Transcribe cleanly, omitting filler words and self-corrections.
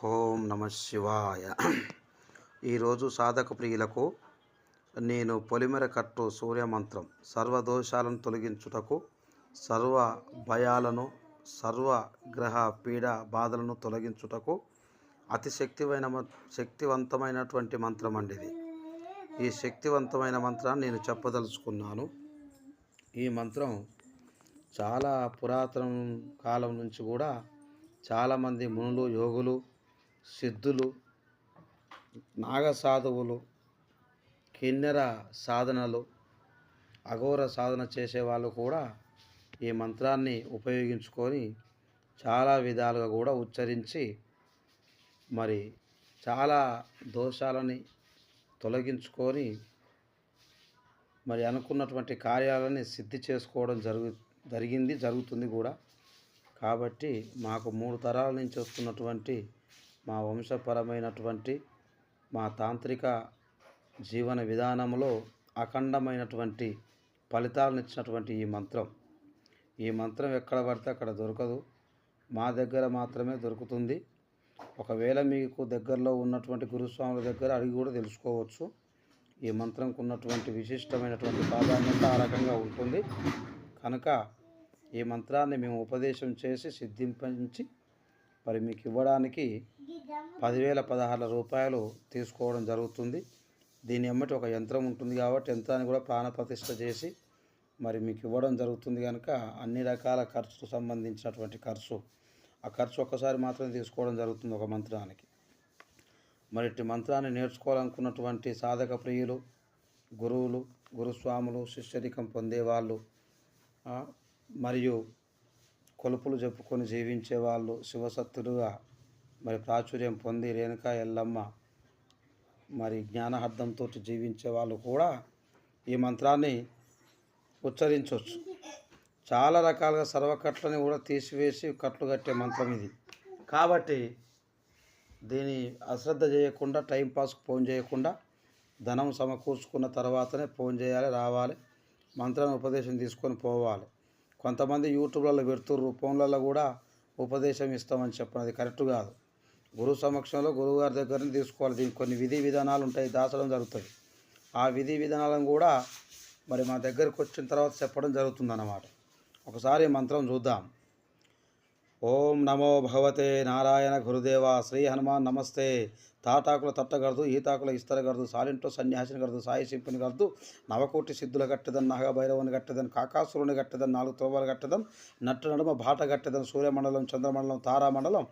ఓం నమ శివాయ. ఈరోజు సాధక ప్రియులకు నేను పొలిమెర కట్టు సూర్యమంత్రం సర్వదోషాలను తొలగించుటకు, సర్వ భయాలను, సర్వ గ్రహ పీడ బాధలను తొలగించుటకు అతి శక్తివంతమైనటువంటి మంత్రం అండి ఇది. ఈ శక్తివంతమైన మంత్రాన్ని నేను చెప్పదలుచుకున్నాను. ఈ మంత్రం చాలా పురాతన కాలం నుంచి కూడా చాలామంది మునులు, యోగులు, సిద్ధులు, నాగసాధువులు, కిన్నెర సాధనలు, అఘోర సాధన చేసేవాళ్ళు కూడా ఈ మంత్రాన్ని ఉపయోగించుకొని చాలా విధాలుగా కూడా ఉచ్చరించి మరి చాలా దోషాలని తొలగించుకొని మరి అనుకున్నటువంటి కార్యాలని సిద్ధి చేసుకోవడం జరుగుతుంది కూడా. కాబట్టి మాకు 3 తరాల నుంచి వస్తున్నటువంటి మా వంశపరమైనటువంటి మా తాంత్రిక జీవన విధానంలో అఖండమైనటువంటి ఫలితాలను ఇచ్చినటువంటి ఈ మంత్రం ఎక్కడ పడితే అక్కడ దొరకదు, మా దగ్గర మాత్రమే దొరుకుతుంది. ఒకవేళ మీకు దగ్గరలో ఉన్నటువంటి గురుస్వాముల దగ్గర అడిగి కూడా తెలుసుకోవచ్చు. ఈ మంత్రంకు ఉన్నటువంటి విశిష్టమైనటువంటి ప్రాధాన్యత ఆ రకంగా ఉంటుంది కనుక ఈ మంత్రాన్ని మేము ఉపదేశం చేసి సిద్ధించి మరి మీకు ఇవ్వడానికి 10,000 16 రూపాయలు తీసుకోవడం జరుగుతుంది. దీని ఎమ్మటి ఒక యంత్రం ఉంటుంది కాబట్టి యంత్రాన్ని కూడా ప్రాణప్రతిష్ఠ చేసి మరి మీకు ఇవ్వడం జరుగుతుంది కనుక అన్ని రకాల ఖర్చుకు సంబంధించినటువంటి ఆ ఖర్చు ఒక్కసారి మాత్రమే తీసుకోవడం జరుగుతుంది ఒక మంత్రానికి. మరి ఇట్టి మంత్రాన్ని నేర్చుకోవాలనుకున్నటువంటి సాధక ప్రియులు, గురువులు, గురుస్వాములు, శిష్యరికం పొందేవాళ్ళు, మరియు కొలుపులు చెప్పుకొని జీవించేవాళ్ళు, శివసత్తులుగా మరి ప్రాచుర్యం పొంది రేణుకా ఎల్లమ్మ మరి జ్ఞానహర్దంతో జీవించే వాళ్ళు కూడా ఈ మంత్రాన్ని ఉచ్చరించవచ్చు. చాలా రకాలుగా సర్వకట్లని కూడా తీసివేసి కట్లు కట్టే మంత్రం ఇది. కాబట్టి దీని అశ్రద్ధ చేయకుండా, టైంపాస్కి ఫోన్ చేయకుండా, ధనం సమకూర్చుకున్న తర్వాతనే ఫోన్ చేయాలి, రావాలి, మంత్రం ఉపదేశం తీసుకొని పోవాలి. కొంతమంది యూట్యూబ్లలో పెడుతుర్రు, ఫోన్లలో కూడా ఉపదేశం ఇస్తామని చెప్పినది కరెక్ట్ కాదు. గురువు సమక్షంలో గురువుగారి దగ్గరనే తీసుకోవాలి. దీనికి కొన్ని విధి విధానాలు ఉంటాయి, దాచడం జరుగుతుంది. ఆ విధి విధానాలను కూడా మరి మా దగ్గరకు వచ్చిన తర్వాత చెప్పడం జరుగుతుందన్నమాట. ఒకసారి మంత్రం చూద్దాం. ఓం నమో భగవతే నారాయణ గురుదేవ శ్రీ హనుమాన్ నమస్తే. తాటాకుల తట్టగడదు, ఈతాకుల ఇస్తరగడదు, సాలింట్లో సన్యాసిని గడదు, సాయి సింపుని గడదు, నవకోటి సిద్ధుల గట్టెదన్, నాగభైరవుని గట్టెదన్, కాకాసురుని గట్టెదన్, 4 త్రోవలు గట్టెదన్, నట్టు నడుమ బాట గట్టెదన్, సూర్యమండలం, చంద్రమండలం, తారామండలం